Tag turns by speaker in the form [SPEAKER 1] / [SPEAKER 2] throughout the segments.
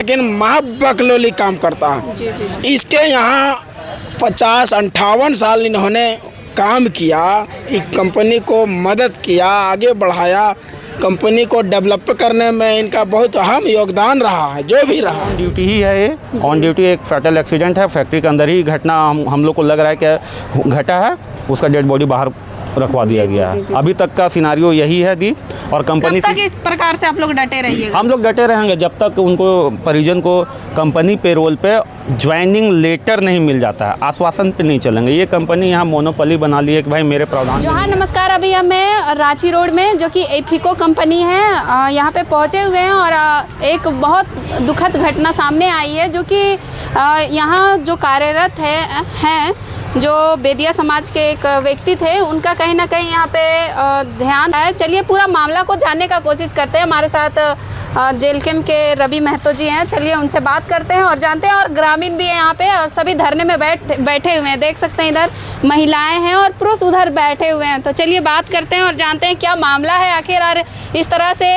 [SPEAKER 1] लेकिन महाबकलोली काम करता है।
[SPEAKER 2] जी।
[SPEAKER 1] इसके यहाँ 50-58 साल इन्होंने काम किया, इस कंपनी को मदद किया, आगे बढ़ाया, कंपनी को डेवलप करने में इनका बहुत अहम योगदान रहा है, जो भी रहा।
[SPEAKER 3] ऑन ड्यूटी ही है ये, ऑन ड्यूटी एक फैटल एक्सीडेंट है, फैक्ट्री के अंदर ही घटना हम लोग को लग रहा है कि घटा है, उसका डेड बॉडी बाहर रखवा दिया गया है। अभी तक का सिनारियो यही है दी। और कंपनी
[SPEAKER 2] कब तक इस प्रकार से आप लोग डटे रहिएगा?
[SPEAKER 3] हम लोग डटे रहेंगे जब तक उनको परिजन को कंपनी पेरोल पे ज्वाइनिंग लेटर नहीं मिल जाता है, आश्वासन पे नहीं चलेंगे। ये कंपनी यहाँ मोनोपोली बना ली है कि भाई मेरे प्रावधान।
[SPEAKER 2] जोहार, नमस्कार। अभी मैं रांची रोड में जो कि एफिको कंपनी है यहाँ पे पहुँचे हुए हैं और एक बहुत दुखद घटना सामने आई है जो कि यहाँ जो कार्यरत हैं जो बेदिया समाज के एक व्यक्ति थे, उनका कहीं ना कहीं यहाँ पे ध्यान है। चलिए पूरा मामला को जानने का कोशिश करते हैं। हमारे साथ जेल कैंप के रवि महतो जी हैं, चलिए उनसे बात करते हैं और जानते हैं। और ग्रामीण भी है यहाँ पे और सभी धरने में बैठे हुए हैं। देख सकते हैं इधर महिलाएं हैं और पुरुष उधर बैठे हुए हैं। तो चलिए बात करते हैं और जानते हैं क्या मामला है आखिर और इस तरह से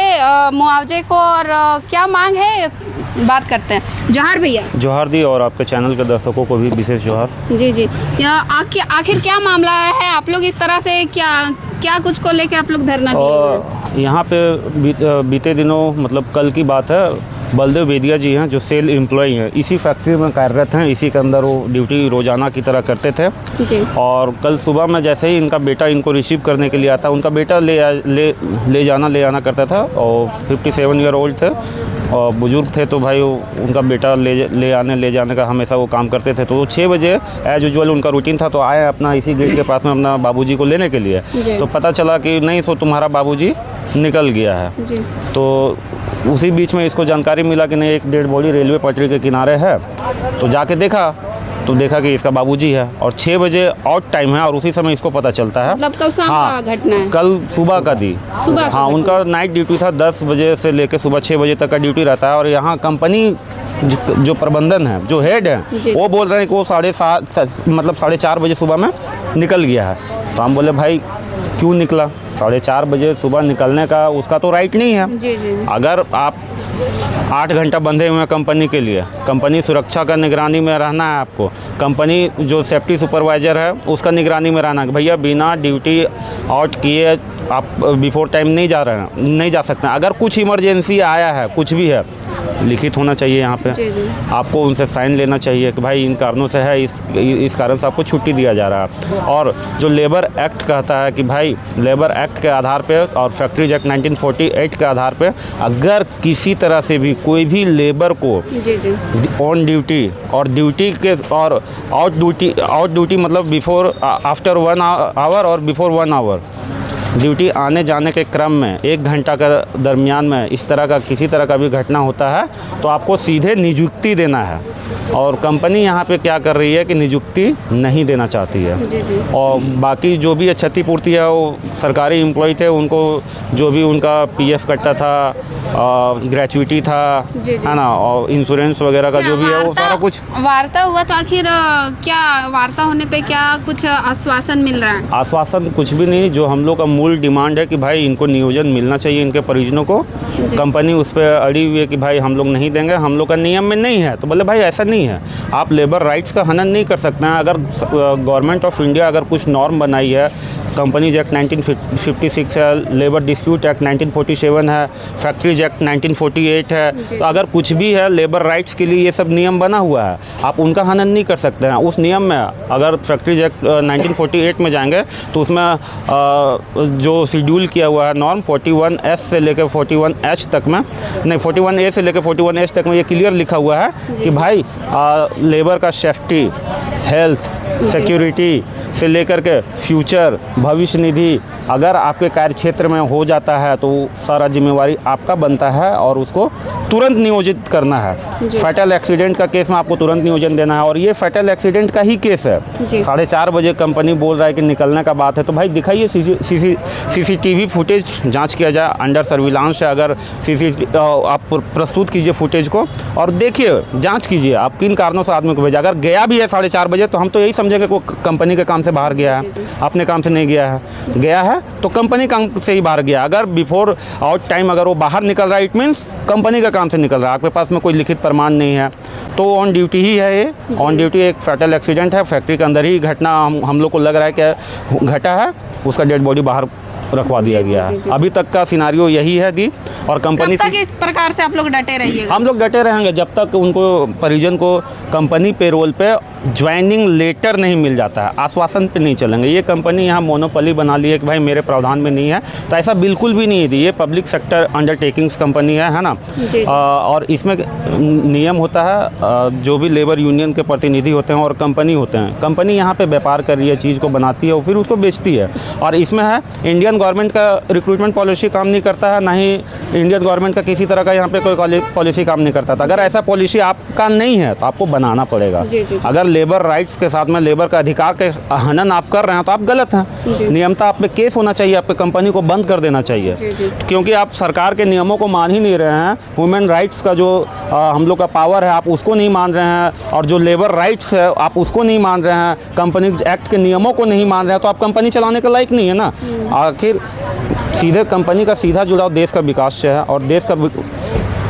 [SPEAKER 2] मुआवजे को और क्या मांग है, बात करते हैं। जोहार भैया।
[SPEAKER 3] जोहार दी, और आपके चैनल के दर्शकों को भी विशेष जोहार।
[SPEAKER 2] जी। आखिर क्या मामला है? आप लोग इस तरह से क्या कुछ को लेके आप लोग धरना दिए हुए हैं?
[SPEAKER 3] यहाँ पे बीते दिनों मतलब कल की बात है, बलदेव बेदिया जी हैं जो सेल एम्प्लॉई हैं, इसी फैक्ट्री में कार्यरत हैं, इसी के अंदर वो ड्यूटी रोज़ाना की तरह करते थे।
[SPEAKER 2] जी।
[SPEAKER 3] और कल सुबह में जैसे ही इनका बेटा इनको रिसीव करने के लिए आता, उनका बेटा ले आना करता था और 57 ईयर ओल्ड थे और बुज़ुर्ग थे, तो भाई उनका बेटा ले जाने का हमेशा वो काम करते थे। तो 6 बजे एज यूजुअल उनका रूटीन था, तो आए अपना इसी गेट के पास में अपना बाबूजी को लेने के लिए। तो पता चला कि नहीं, सो तुम्हारा बाबूजी निकल गया है।
[SPEAKER 2] जी।
[SPEAKER 3] तो उसी बीच में इसको जानकारी मिला कि नहीं, एक डेड बॉडी रेलवे पटरी के किनारे है। तो जाके देखा कि इसका बाबूजी है और 6 बजे आउट टाइम है और उसी समय इसको पता चलता है।
[SPEAKER 2] मतलब कल शाम का घटना है? कल
[SPEAKER 3] सुबह का दी।
[SPEAKER 2] सुबह का?
[SPEAKER 3] हाँ, उनका नाइट ड्यूटी था, 10 बजे से लेकर सुबह 6 बजे तक का ड्यूटी रहता है। और यहाँ कंपनी जो प्रबंधन है, जो हेड है, वो बोल रहे हैं कि वो 4:30 बजे सुबह में निकल गया है। तो हम बोले भाई क्यों निकला? 4:30 बजे सुबह निकलने का उसका तो राइट नहीं है।
[SPEAKER 2] जी।
[SPEAKER 3] अगर आप 8 घंटा बंधे हुए हैं कंपनी के लिए, कंपनी सुरक्षा का निगरानी में रहना है आपको, कंपनी जो सेफ्टी सुपरवाइज़र है उसका निगरानी में रहना है। भैया बिना ड्यूटी आउट किए आप बिफोर टाइम नहीं जा सकते हैं। अगर कुछ इमरजेंसी आया है, कुछ भी है, लिखित होना चाहिए यहाँ पे।
[SPEAKER 2] जी।
[SPEAKER 3] आपको उनसे साइन लेना चाहिए कि भाई इन कारणों से है, इस कारण से आपको छुट्टी दिया जा रहा है। और जो लेबर एक्ट कहता है कि भाई लेबर एक्ट के आधार पे और फैक्ट्रीज एक्ट 1948 के आधार पे अगर किसी तरह से भी कोई भी लेबर को ऑन ड्यूटी और ड्यूटी के और आउट ड्यूटी मतलब बिफोर आफ्टर 1 आवर और बिफोर 1 आवर ड्यूटी आने जाने के क्रम में 1 घंटा का दरमियान में इस तरह का किसी तरह का भी घटना होता है तो आपको सीधे नियुक्ति देना है। और कंपनी यहाँ पे क्या कर रही है कि नियुक्ति नहीं देना चाहती है।
[SPEAKER 2] जी।
[SPEAKER 3] और बाकी जो भी क्षतिपूर्ति है वो सरकारी एम्प्लॉय थे, उनको जो भी उनका पीएफ कटता था, ग्रेचुइटी था, है ना, और इंश्योरेंस वगैरह का जो भी है वो सारा कुछ।
[SPEAKER 2] वार्ता हुआ तो आखिर क्या वार्ता होने पे क्या कुछ आश्वासन मिल रहा है?
[SPEAKER 3] आश्वासन कुछ भी नहीं। जो हम लोग का मूल डिमांड है कि भाई इनको नियोजन मिलना चाहिए इनके परिजनों को। कंपनी उस पर अड़ी हुई है कि भाई हम लोग नहीं देंगे, हम लोग का नियम में नहीं है। तो बोले भाई ऐसा नहीं है, आप लेबर राइट्स का हनन नहीं कर सकते हैं। अगर गवर्नमेंट ऑफ इंडिया अगर कुछ नॉर्म बनाई है, कंपनीज एक्ट 1956 है, लेबर डिस्प्यूट एक्ट 1947 है, फैक्ट्रीज एक्ट 1948 है, तो अगर कुछ भी है लेबर राइट्स के लिए ये सब नियम बना हुआ है, आप उनका हनन नहीं कर सकते हैं। उस नियम में अगर फैक्ट्रीज एक्ट 1948 में जाएंगे तो उसमें जो शेड्यूल किया हुआ है नॉर्म 41S से लेकर 41H तक में, नहीं 41A से लेकर 41H तक में ये क्लियर लिखा हुआ है कि भाई लेबर का सेफ्टी, हेल्थ, सिक्योरिटी से लेकर के फ्यूचर, भविष्य निधि अगर आपके कार्य क्षेत्र में हो जाता है तो सारा जिम्मेवारी आपका बनता है और उसको तुरंत नियोजित करना है। फैटल एक्सीडेंट का केस में आपको तुरंत नियोजन देना है और ये फैटल एक्सीडेंट का ही केस है। 4:30 बजे कंपनी बोल रहा है कि निकलने का बात है, तो भाई दिखाइए सीसीटीवी फुटेज जांच किया जाए, अंडर सर्विलांस है। अगर आप प्रस्तुत कीजिए फुटेज को और देखिए, जांच कीजिए आप किन कारणों से आदमी को भेजा। अगर गया भी है 4:30 बजे तो हम तो यही समझेंगे कि वो कंपनी के काम से बाहर गया है, अपने काम से नहीं गया है। है तो कंपनी काम से ही बाहर गया। अगर बिफोर आउट टाइम अगर वो बाहर निकल रहा है, इट मीन्स कंपनी का काम से निकल रहा है, आपके पास में कोई लिखित प्रमाण नहीं है तो ऑन ड्यूटी ही है ये। ऑन ड्यूटी एक फैटल एक्सीडेंट है, फैक्ट्री के अंदर ही घटना हम लोग को लग रहा है कि घटा है, उसका डेड बॉडी बाहर रखवा दिया गया है। अभी तक का सिनारियो यही है दी। और कंपनी
[SPEAKER 2] कब तक इस प्रकार से आप लोग डटे रहिएगा?
[SPEAKER 3] हम लोग डटे रहेंगे जब तक उनको परिजन को कंपनी पेरोल पे ज्वाइनिंग लेटर नहीं मिल जाता है, आश्वासन पे नहीं चलेंगे। ये कंपनी यहाँ मोनोपोली बना ली है कि भाई मेरे प्रावधान में नहीं है, तो ऐसा बिल्कुल भी नहीं है। ये पब्लिक सेक्टर अंडरटेकिंग्स कंपनी है ना। और इसमें नियम होता है, जो भी लेबर यूनियन के प्रतिनिधि होते हैं और कंपनी होते हैं, कंपनी यहाँ पे व्यापार कर रही है, चीज़ को बनाती है और फिर उसको बेचती है। और इसमें है इंडियन गवर्नमेंट का रिक्रूटमेंट पॉलिसी काम नहीं करता है, ना ही इंडियन गवर्नमेंट का किसी तरह का यहाँ पे कोई पॉलिसी काम नहीं करता था। अगर ऐसा पॉलिसी आपका नहीं है तो आपको बनाना पड़ेगा। अगर लेबर राइट्स के साथ में लेबर का अधिकार के हनन आप कर रहे हैं तो आप गलत हैं। नियमता आप पे केस होना चाहिए, आपके कंपनी को बंद कर देना चाहिए, क्योंकि आप सरकार के नियमों को मान ही नहीं रहे हैं। ह्यूमन राइट्स का जो हम लोग का पावर है आप उसको नहीं मान रहे हैं, और जो लेबर राइट्स है आप उसको नहीं मान रहे हैं, कंपनी एक्ट के नियमों को नहीं मान रहे हैं, तो आप कंपनी चलाने के लायक नहीं है ना। आखिर सीधे कंपनी का सीधा जुड़ाव देश का विकास से है, और देश का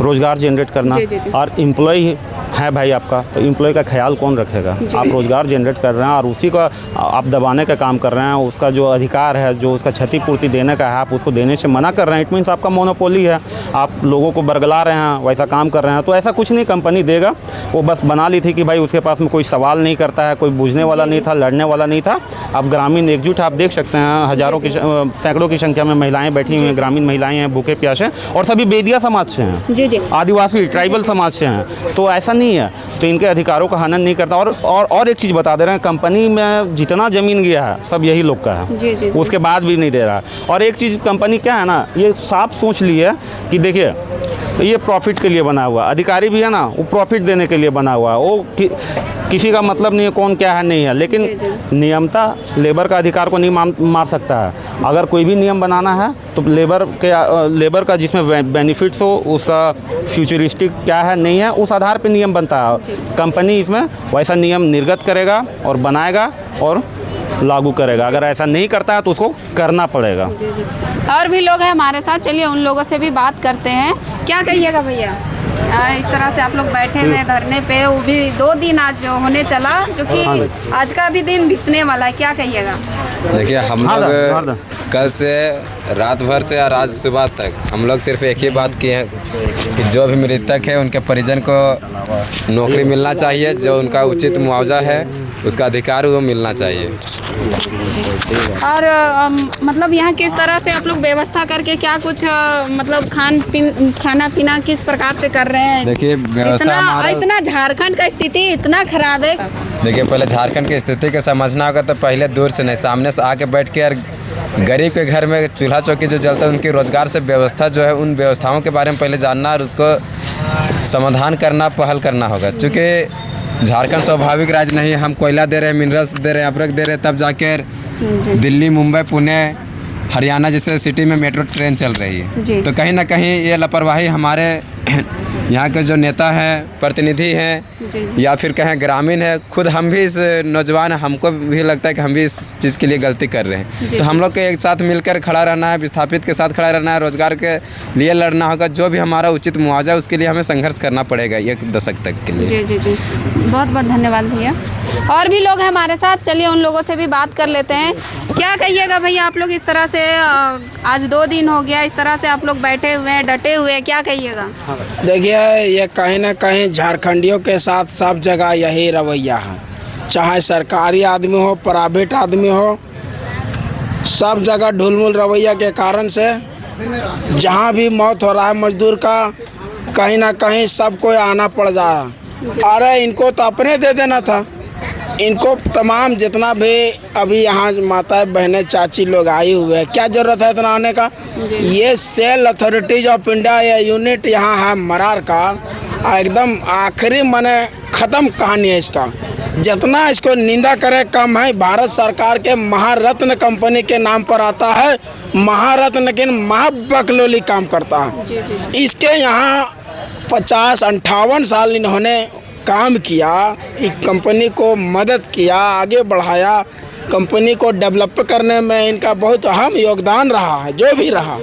[SPEAKER 3] रोज़गार जनरेट करना। और एम्प्लॉय है भाई आपका, तो एम्प्लॉय का ख्याल कौन रखेगा? आप रोज़गार जनरेट कर रहे हैं और उसी का आप दबाने का काम कर रहे हैं। उसका जो अधिकार है, जो उसका क्षतिपूर्ति देने का है, आप उसको देने से मना कर रहे हैं। इट मीन्स आपका मोनोपोली है, आप लोगों को बरगला रहे हैं, वैसा काम कर रहे हैं। तो ऐसा कुछ नहीं कंपनी देगा। वो बस बना ली थी कि भाई उसके पास में कोई सवाल नहीं करता है, कोई बुझने वाला नहीं था, लड़ने वाला नहीं था। अब ग्रामीण एकजुट आप देख सकते हैं, हज़ारों की सैकड़ों की संख्या में महिलाएँ बैठी हुई हैं, ग्रामीण महिलाएँ हैं, भूखे प्यासे, और सभी बेदिया समाज से हैं, आदिवासी ट्राइबल समाज से हैं। तो ऐसा नहीं है, तो इनके अधिकारों का हनन नहीं करता। और एक चीज़ बता दे रहे हैं, कंपनी में जितना ज़मीन गया है सब यही लोग का है, उसके बाद भी नहीं दे रहा। और एक चीज़ कंपनी क्या है ना, ये साफ सोच ली है कि देखिए ये प्रॉफिट के लिए बना हुआ, अधिकारी भी है ना वो प्रॉफिट देने के लिए बना हुआ है। वो किसी का मतलब नहीं है कौन क्या है नहीं है, लेकिन नियमता लेबर का अधिकार को नहीं मार सकता है। अगर कोई भी नियम बनाना है तो लेबर का जिसमें बेनिफिट्स हो, उसका फ्यूचरिस्टिक क्या है नहीं है, उस आधार पे नियम बनता है। कंपनी इसमें वैसा नियम निर्गत करेगा और बनाएगा और लागू करेगा। अगर ऐसा नहीं करता है तो उसको करना पड़ेगा।
[SPEAKER 2] और भी लोग हैं हमारे साथ, चलिए उन लोगों से भी बात करते हैं। क्या कहिएगा भैया, इस तरह से आप लोग बैठे हुए धरने पे, वो भी 2 दिन आज होने चला, जो कि आज का भी दिन बीतने वाला है, क्या कहिएगा?
[SPEAKER 4] देखिए हम लोग कल से रात भर से और आज सुबह तक हम लोग सिर्फ एक ही बात की है कि जो भी मृतक है उनके परिजन को नौकरी मिलना चाहिए, जो उनका उचित मुआवजा है उसका अधिकार वो मिलना चाहिए।
[SPEAKER 2] और मतलब यहाँ किस तरह से आप लोग व्यवस्था करके क्या कुछ मतलब खाना पीना किस प्रकार से कर रहे हैं?
[SPEAKER 4] देखिए व्यवस्था
[SPEAKER 2] इतना झारखंड का स्थिति इतना खराब है।
[SPEAKER 4] देखिए पहले झारखंड की स्थिति को समझना होगा तो पहले दूर से नहीं, सामने से आके बैठ के, और गरीब के घर में चूल्हा चौकी जो जलता है उनकी रोज़गार से व्यवस्था जो है, उन व्यवस्थाओं के बारे में पहले जानना और उसको समाधान करना, पहल करना होगा। चूँकि झारखंड स्वाभाविक राज्य नहीं, हम कोयला दे रहे हैं, मिनरल्स दे रहे हैं, अबरक दे रहे हैं, तब जाकर दिल्ली, मुंबई, पुणे, हरियाणा जैसे सिटी में मेट्रो ट्रेन चल रही है। तो कहीं ना कहीं ये लापरवाही हमारे यहाँ के जो नेता हैं, प्रतिनिधि हैं, या फिर कहें ग्रामीण है, खुद हम भी इस नौजवान, हमको भी लगता है कि हम भी इस चीज़ के लिए गलती कर रहे हैं। तो हम लोग को एक साथ मिलकर खड़ा रहना है, विस्थापित के साथ खड़ा रहना है, रोजगार के लिए लड़ना होगा, जो भी हमारा उचित मुआवजा उसके लिए हमें संघर्ष करना पड़ेगा 1 दशक तक के लिए।
[SPEAKER 2] जी बहुत बहुत धन्यवाद भैया। और भी लोग हैं हमारे साथ, चलिए उन लोगों से भी बात कर लेते हैं। क्या कहिएगा भैया, आप लोग इस तरह से आज 2 दिन हो गया इस तरह से आप लोग बैठे हुए हैं, डटे हुए हैं, क्या कहिएगा?
[SPEAKER 1] देखिए ये कहीं ना कहीं झारखंडियों के साथ सब जगह यही रवैया है, चाहे सरकारी आदमी हो, प्राइवेट आदमी हो, सब जगह ढुलमुल रवैया के कारण से जहाँ भी मौत हो रहा है मजदूर का, कहीं ना कहीं सबको आना पड़ जाए। अरे इनको तो अपने दे देना था, इनको तमाम जितना भी अभी यहाँ माताएं बहनें चाची लोग आई हुए हैं, क्या ज़रूरत है इतना आने का? ये सेल अथॉरिटीज ऑफ इंडिया या यूनिट यहाँ है मरार का, एकदम आखिरी माने ख़त्म कहानी है इसका। जितना इसको निंदा करे कम है। भारत सरकार के महारत्न कंपनी के नाम पर आता है महारत्न, लेकिन महाबकलोली काम करता है। इसके यहाँ 50-58 साल इन्होंने काम किया, एक कंपनी को मदद किया, आगे बढ़ाया, कंपनी को डेवलप करने में इनका बहुत अहम योगदान रहा है, जो भी रहा।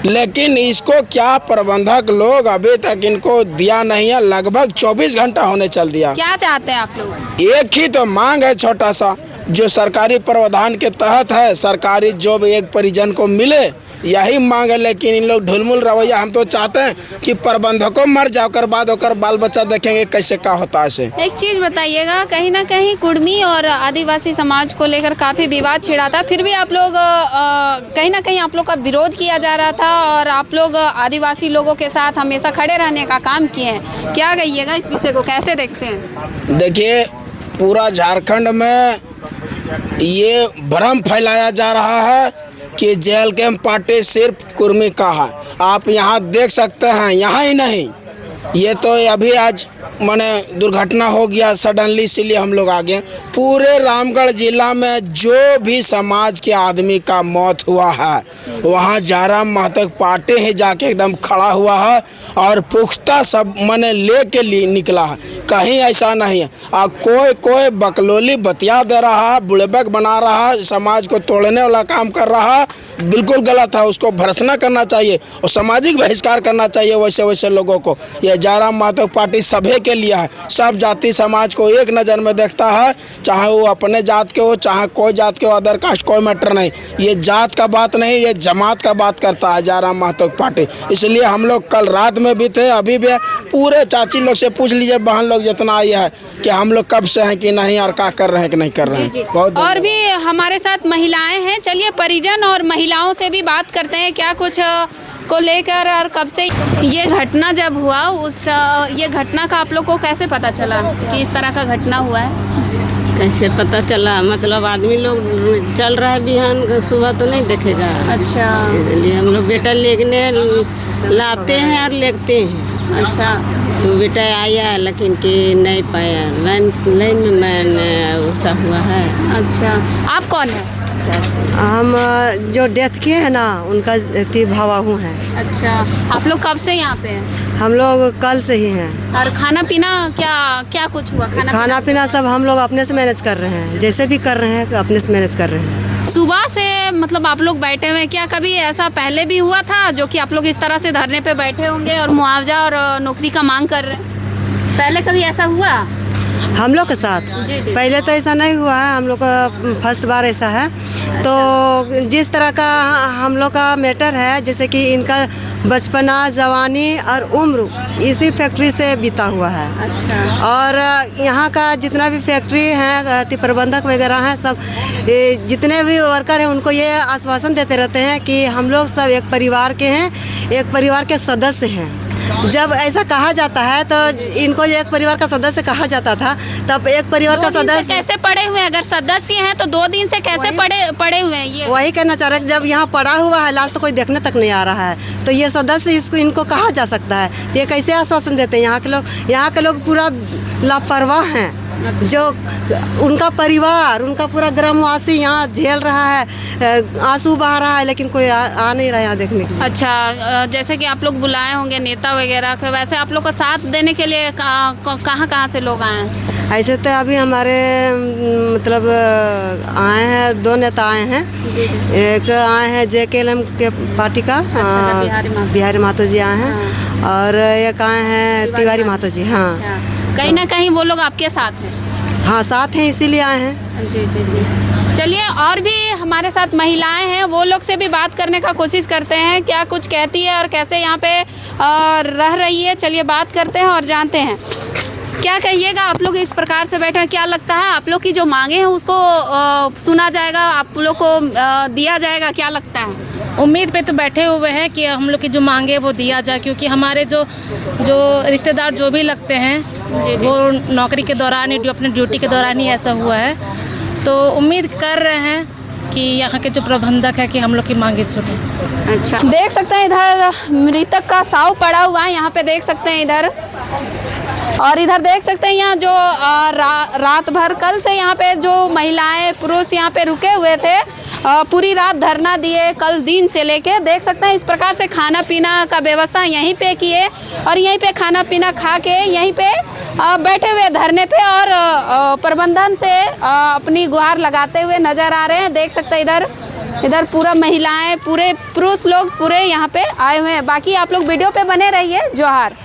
[SPEAKER 1] लेकिन इसको क्या प्रबंधक लोग अभी तक इनको दिया नहीं है। लगभग 24 घंटा होने चल दिया।
[SPEAKER 2] क्या चाहते हैं आप लोग?
[SPEAKER 1] एक ही तो मांग है छोटा सा, जो सरकारी प्रावधान के तहत है, सरकारी जॉब एक परिजन को मिले, यही मांग है। लेकिन इन लोग ढुलमुल रवैया। हम तो चाहते हैं कि प्रबंधकों मर जाकर बाद होकर बाल बच्चा देखेंगे कैसे क्या होता है इसे।
[SPEAKER 2] एक चीज़ बताइएगा, कहीं ना कहीं कुर्मी और आदिवासी समाज को लेकर काफ़ी विवाद छिड़ा था, फिर भी आप लोग कहीं ना कहीं आप लोग का विरोध किया जा रहा था और आप लोग आदिवासी लोगों के साथ हमेशा खड़े रहने का काम किए हैं। क्या कहिएगा इस विषय को, कैसे देखते हैं?
[SPEAKER 1] देखिए, पूरा झारखंड में ये भ्रम फैलाया जा रहा है कि JLKM पार्टी सिर्फ कुर्मी का है। आप यहाँ देख सकते हैं, यहाँ ही नहीं, ये तो अभी आज माने दुर्घटना हो गया सडनली, इसीलिए हम लोग आ गए। पूरे रामगढ़ जिला में जो भी समाज के आदमी का मौत हुआ है, वहाँ जयराम महतो पार्टी ही जाके एकदम खड़ा हुआ है और पुख्ता सब माने ले के लिए निकला है। कहीं ऐसा नहीं है। कोई बकलोली बतिया दे रहा है, बुड़बक बना रहा है, समाज को तोड़ने वाला काम कर रहा है, बिल्कुल गलत है। उसको भर्त्सना करना चाहिए और सामाजिक बहिष्कार करना चाहिए वैसे लोगों को। ये जयराम महतो पार्टी सभी के लिए है, सब जाति समाज को एक नज़र में देखता है, चाहे वो अपने जात के हो, चाहे कोई जात के हो, अदर कास्ट कोई मैटर नहीं। ये जात का बात नहीं, ये जमात का बात करता है जयराम महतो पार्टी। इसलिए हम लोग कल रात में भी थे, अभी भी पूरे चाची लोग से पूछ लीजिए, बहन लोग जितना आई है, कि हम लोग कब से हैं कि नहीं और क्या कर रहे हैं कि नहीं कर रहे हैं। बहुत
[SPEAKER 2] और भी हमारे साथ महिलाएं हैं, चलिए परिजन और महिलाओं से भी बात करते हैं क्या कुछ को लेकर और कब से ये घटना जब हुआ ये घटना का आप लोग को कैसे पता चला कि इस तरह का घटना हुआ है?
[SPEAKER 5] कैसे पता चला? मतलब आदमी लोग चल रहा है बिहान, सुबह तो नहीं देखेगा।
[SPEAKER 2] अच्छा,
[SPEAKER 5] इसलिए हम लोग बेटा लेने लाते हैं और लेते हैं।
[SPEAKER 2] अच्छा,
[SPEAKER 5] तो बेटा आया लेकिन कि नहीं पाया, लाइन में मैंने ऐसा हुआ है।
[SPEAKER 2] अच्छा, आप कौन है?
[SPEAKER 6] हम जो डेथ किए हैं ना, उनका थी भावाहू हैं।
[SPEAKER 2] अच्छा, आप लोग कब से यहाँ पे हैं?
[SPEAKER 6] हम लोग कल से ही हैं।
[SPEAKER 2] और खाना पीना क्या कुछ हुआ?
[SPEAKER 6] खाना पीना सब हम लोग अपने से मैनेज कर रहे हैं, जैसे भी कर रहे हैं अपने से मैनेज कर रहे हैं।
[SPEAKER 2] सुबह से मतलब आप लोग बैठे हुए हैं, क्या कभी ऐसा पहले भी हुआ था जो कि आप लोग इस तरह से धरने पे बैठे होंगे और मुआवजा और नौकरी का मांग कर रहे हैं? पहले कभी ऐसा हुआ
[SPEAKER 6] हम लोग के साथ?
[SPEAKER 2] जी जी।
[SPEAKER 6] पहले तो ऐसा नहीं हुआ है, हम लोग का फर्स्ट बार ऐसा है। तो जिस तरह का हम लोग का मैटर है, जैसे कि इनका बचपना, जवानी और उम्र इसी फैक्ट्री से बीता हुआ है।
[SPEAKER 2] अच्छा।
[SPEAKER 6] और यहाँ का जितना भी फैक्ट्री है, प्रबंधक वगैरह हैं, सब जितने भी वर्कर हैं, उनको ये आश्वासन देते रहते हैं कि हम लोग सब एक परिवार के हैं, एक परिवार के सदस्य हैं। जब ऐसा कहा जाता है तो इनको एक परिवार का सदस्य कहा जाता था, तब एक परिवार का सदस्य
[SPEAKER 2] कैसे पड़े हुए हैं? अगर सदस्य हैं तो 2 दिन से कैसे पड़े हुए हैं? ये
[SPEAKER 6] वही कहना चाह रहे हैं, जब यहाँ पड़ा हुआ है, लास्ट तो कोई देखने तक नहीं आ रहा है, तो ये सदस्य इनको कहा जा सकता है। ये कैसे आश्वासन देते हैं? यहाँ के लोग पूरा लापरवाह हैं। जो उनका परिवार, उनका पूरा ग्रामवासी यहाँ झेल रहा है, आंसू बहा रहा है, लेकिन कोई आ नहीं रहा है यहाँ देखने के लिए।
[SPEAKER 2] अच्छा, जैसे कि आप लोग बुलाए होंगे नेता वगैरह के, वैसे आप लोग का साथ देने के लिए कहाँ से लोग आए हैं?
[SPEAKER 6] ऐसे तो अभी हमारे मतलब आए हैं, 2 नेता आए हैं। एक आए हैं JKLM के पार्टी का, बिहारी महतो जी आए हैं। और एक आए हैं तिवारी महतो जी। हाँ,
[SPEAKER 2] कहीं ना कहीं वो लोग आपके साथ हैं?
[SPEAKER 6] हाँ, साथ हैं, इसीलिए आए हैं।
[SPEAKER 2] जी जी जी। चलिए, और भी हमारे साथ महिलाएं हैं, वो लोग से भी बात करने का कोशिश करते हैं क्या कुछ कहती है और कैसे यहाँ पे रह रही है। चलिए बात करते हैं और जानते हैं। क्या कहिएगा, आप लोग इस प्रकार से बैठे हैं, क्या लगता है आप लोग की जो मांगे हैं उसको सुना जाएगा, आप लोग को दिया जाएगा, क्या लगता है?
[SPEAKER 7] उम्मीद पे तो बैठे हुए हैं कि हम लोग की जो मांगे वो दिया जाए, क्योंकि हमारे जो रिश्तेदार जो भी लगते हैं वो नौकरी के दौरान ही, अपने ड्यूटी के दौरान ही ऐसा हुआ है। तो उम्मीद कर रहे हैं कि यहाँ के जो प्रबंधक है कि हम लोग की मांगे सुने।
[SPEAKER 2] अच्छा, देख सकते हैं इधर मृतक का शव पड़ा हुआ है, यहाँ पे देख सकते हैं इधर, और इधर देख सकते हैं यहाँ जो रात भर कल से यहाँ पे जो महिलाएं पुरुष यहाँ पे रुके हुए थे, पूरी रात धरना दिए, कल दिन से लेके देख सकते हैं इस प्रकार से खाना पीना का व्यवस्था यहीं पे किए और यहीं पे खाना पीना खा के यहीं पे बैठे हुए धरने पे और प्रबंधन से अपनी गुहार लगाते हुए नजर आ रहे हैं। देख सकते हैं इधर पूरा महिलाएं, पूरे पुरुष लोग पूरे यहाँ पे आए हुए हैं। बाकी आप लोग वीडियो पे बने रहिए। जोहार।